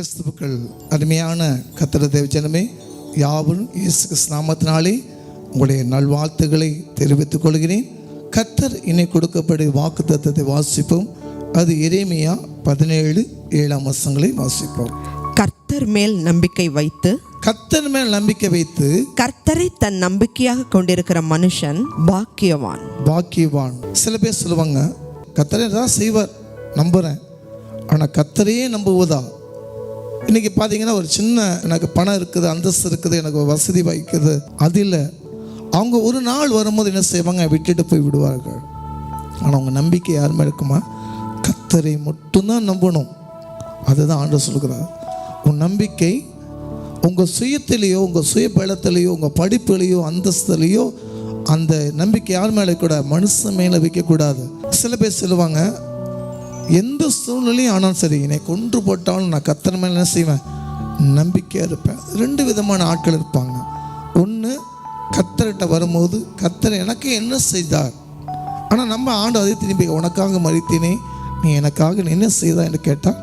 கிறிஸ்துவுக்குள் அருமையான கர்த்தர் தேவ ஜனமே, யாவரும் இயேசு கிறிஸ்து நாமத்தினாலே உங்களுடைய நல்வாழ்த்துக்களை தெரிவித்துக் கொள்கிறேன். கர்த்தர் இன்னை கொடுக்கப்படும் வாக்குத்தத்தத்தை வாசிப்போம். அது எரேமியா 17:7 வாசிப்போம். கர்த்தர் மேல் நம்பிக்கை வைத்து கர்த்தரை தன் நம்பிக்கையாக கொண்டிருக்கிற மனுஷன் பாக்கியவான். சில பேர் சொல்லுவாங்க, கர்த்தரை தான் செய்வார், நம்புறேன். ஆனால் கர்த்தரையே நம்புவதா? இன்னைக்கு பார்த்தீங்கன்னா ஒரு சின்ன எனக்கு பணம் இருக்குது, அந்தஸ்து இருக்குது, எனக்கு வசதி வைக்குது, அது இல்லை. அவங்க ஒரு நாள் வரும்போது என்ன செய்வாங்க, விட்டுட்டு போய் விடுவார்கள். ஆனால் அவங்க நம்பிக்கை யாருமே இருக்குமா? கர்த்தரை மட்டும்தான் நம்பணும். அதுதான் ஆண்டவர் சொல்கிறார். உன் நம்பிக்கை உங்கள் சுயத்திலேயோ, உங்கள் சுய பலத்திலேயோ, உங்கள் படிப்புலையோ, அந்தஸ்துலையோ அந்த நம்பிக்கை யார் மேலே கூட, மனுஷன் மேலே வைக்கக்கூடாது. சில பேர் சொல்லுவாங்க, எந்த சூழ்நிலையும் ஆனாலும் சரி, என்னை கொன்று போட்டாலும் நான் கர்த்தர் மேலே என்ன செய்வேன், நம்பிக்கையாக இருப்பேன். ரெண்டு விதமான ஆட்கள் இருப்பாங்க. ஒன்று, கர்த்தர்கிட்ட வரும்போது கர்த்தர் எனக்கு என்ன செய்தார், ஆனால் நம்ம ஆண்டு அதே திரும்பி உனக்காக மறித்தேனே, நீ எனக்காக என்ன செய்தா என்று கேட்டால்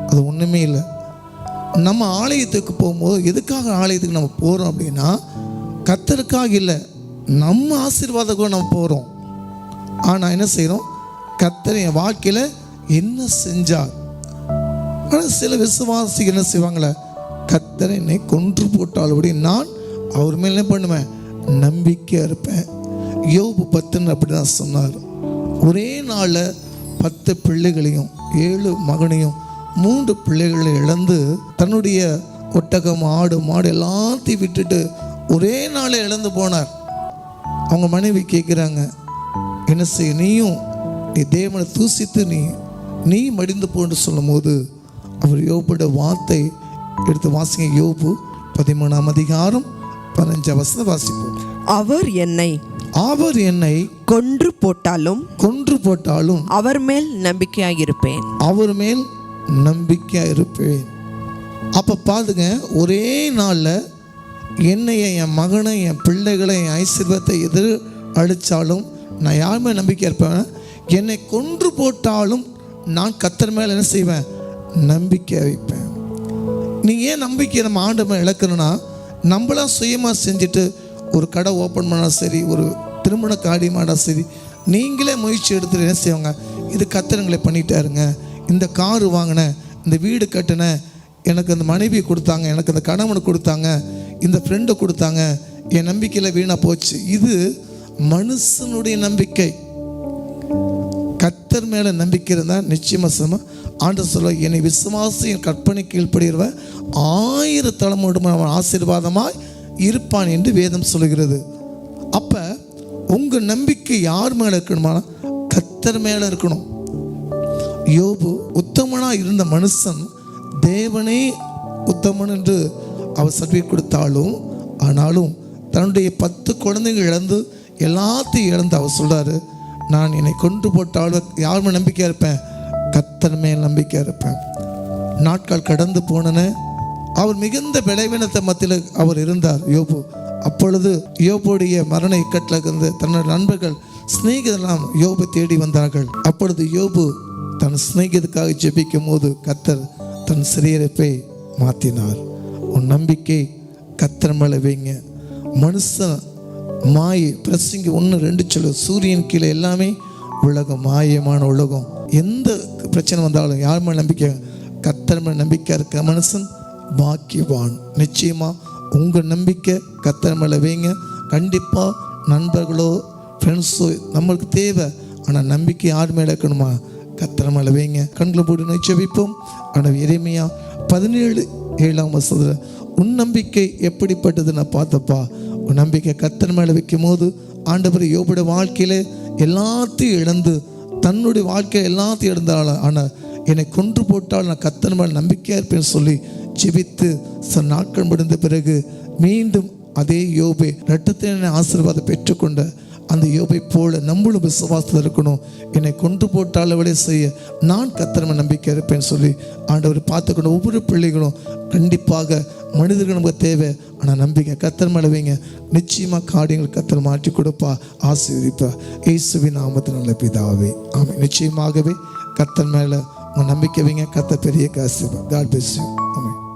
அது ஒன்றுமே இல்லை. நம்ம ஆலயத்துக்கு போகும்போது எதுக்காக ஆலயத்துக்கு நம்ம போகிறோம் அப்படின்னா, கர்த்தருக்காக இல்லை, நம்ம ஆசீர்வாதம் நம்ம போகிறோம். ஆனால் என்ன செய்கிறோம், கர்த்தர் என் வாழ்க்கையில் என்ன செஞ்சார். ஆனால் சில விசுவாசிகள் என்ன செய்வாங்களே, கர்த்தரை என்னை கொன்று போட்டால் அப்படி நான் அவர் மேலே என்ன பண்ணுவேன், நம்பிக்கையாக இருப்பேன். யோபு 10 அப்படி தான் சொன்னார். ஒரே நாளில் 10 பிள்ளைகளையும் 7 மகனையும் 3 பிள்ளைகளை இழந்து தன்னுடைய ஒட்டகம், ஆடு, மாடு எல்லாத்தையும் விட்டுட்டு ஒரே நாளை இழந்து போனார். அவங்க மனைவி கேட்குறாங்க, என்ன செய்ய, நீ தேவனை தூசித்து நீ மடிந்து போன்னு சொல்லும் போது அவர் யோபுடைய வார்த்தை எடுத்து வாசிங்க. யோபு 13:15 வாசிப்போம். அவர் என்னை கொன்று போட்டாலும் அவர் மேல் நம்பிக்கையாக இருப்பேன். அப்போ பாருங்க, ஒரே நாளில் என்னைய, என் மகனை, என் பிள்ளைகளை, என் ஐஸ்வர்யத்தை எதிர் அழித்தாலும் நான் யாருமே நம்பிக்கையாக இருப்பேன். என்னை கொன்று போட்டாலும் நான் கர்த்தர் மேலே என்ன செய்வேன், நம்பிக்கை வைப்பேன். நீ ஏன் நம்பிக்கை நம்ம ஆண்டு மேலே இழக்கணும்னா, நம்மளாம் சுயமாக செஞ்சுட்டு ஒரு கடை ஓப்பன் பண்ணால் சரி, ஒரு திருமண காரியமானா சரி, நீங்களே முயற்சி எடுத்துட்டு என்ன செய்வாங்க, இது கர்த்தருங்களை பண்ணிட்டாருங்க, இந்த காரு வாங்கினேன், இந்த வீடு கட்டினேன், எனக்கு அந்த மனைவி கொடுத்தாங்க, எனக்கு அந்த கணவனை கொடுத்தாங்க, இந்த ஃப்ரெண்டை கொடுத்தாங்க, என் நம்பிக்கையில் வீணாக போச்சு. இது மனுஷனுடைய நம்பிக்கை. கர்த்தர் மேலே நம்பிக்கை இருந்தால் நிச்சயமாக ஆண்டவர் சொல்ல, என்னை விசுவாசி என் கற்பனை கீழ்ப்படுகிறவன் 1000 தலைமுறை அவன் ஆசீர்வாதமாய் இருப்பான் என்று வேதம் சொல்கிறது. அப்போ உங்கள் நம்பிக்கை யார் மேலே இருக்கணுமா, கர்த்தர் மேலே இருக்கணும். யோபு உத்தமனாக இருந்த மனுஷன், தேவனே உத்தமன் என்று அவர் சர்டிஃபிகேட் கொடுத்தாலும், ஆனாலும் தன்னுடைய 10 குழந்தைகள் இழந்து எல்லாத்தையும் இழந்து அவர் சொல்கிறாரு, நான் என்னை கொன்று போட்டாலும் யார் மேல் நம்பிக்கையாக இருப்பேன், கர்த்தர் மேல் நம்பிக்கையாக இருப்பேன். நாட்கள் கடந்து போனன. அவர் மிகுந்த விளைவினத்தை மத்தியில் அவர் இருந்தார் யோபு. அப்பொழுது யோபுடைய மரண இக்கட்டில் இருந்து தன்னுடைய நண்பர்கள், சிநேகிதெல்லாம் யோபை தேடி வந்தார்கள். அப்பொழுது யோபு தன் சிநேகிதத்துக்காக ஜெபிக்கும் போது கர்த்தர் தன் சிறையிருப்பை மாற்றினார். உன் நம்பிக்கை கர்த்தர் மேலே வைங்க. மனுஷன் மாயை பிரசங்கி 1:2 சொல்லு, சூரியன் கீழே எல்லாமே உலகம், மாயமான உலகம். எந்த பிரச்சனை வந்தாலும் யார் மேலே நம்பிக்கை, கர்த்தர் மேலே நம்பிக்கை இருக்க மனுஷன் பாக்கியவான். நிச்சயமாக உங்கள் நம்பிக்கை கர்த்தர் மேலே வைங்க. கண்டிப்பாக நண்பர்களோ ஃப்ரெண்ட்ஸோ நம்மளுக்கு தேவை, ஆனால் நம்பிக்கை யார் மேலே இருக்கணுமா, கர்த்தர் மேலே வைங்க. கண்களை போட்டு ஜெபிப்போம். ஆனால் எரேமியா 17:7 உன் நம்பிக்கை எப்படிப்பட்டது நான் பார்த்தப்பா. உன் நம்பிக்கை கர்த்தர் மேலே வைக்கும் போது ஆண்டவர் யோபுடைய வாழ்க்கையில் எல்லாத்தையும் இழந்து, தன்னுடைய வாழ்க்கையில் எல்லாத்தையும் இழந்தாள், ஆனால் என்னை கொன்று போட்டால் நான் கர்த்தர் மேலே நம்பிக்கையாக இருப்பேன்னு சொல்லி ஜெபித்து சில நாட்கள் முடிந்த பிறகு மீண்டும் அதே யோபை இரட்டத்தின் ஆசீர்வாதம் பெற்றுக்கொண்ட அந்த யோபை போல நம்மளும் விசுவாசத்தில் இருக்கணும். என்னை கொன்று போட்டால் விட செய்ய நான் கர்த்தர் மேல் நம்பிக்கை இருப்பேன்னு சொல்லி ஆண்டவர் பார்த்துக்கணும். ஒவ்வொரு பிள்ளைகளும் கண்டிப்பாக மனிதர்கள் நமக்கு தேவை, ஆனால் நம்பிக்கை கர்த்தர் மேலே வைங்க. நிச்சயமாக காரியங்கள் கர்த்தர் மாற்றி கொடுப்பா, ஆசீர்வதிப்பா. இயேசுவின் நாமத்தில் நல்ல பிதாவே, ஆமென். நிச்சயமாகவே கர்த்தர் மேலே உங்கள் நம்பிக்கை வைங்க. கர்த்தர் பெரிய காசு. God bless you. ஆமென்.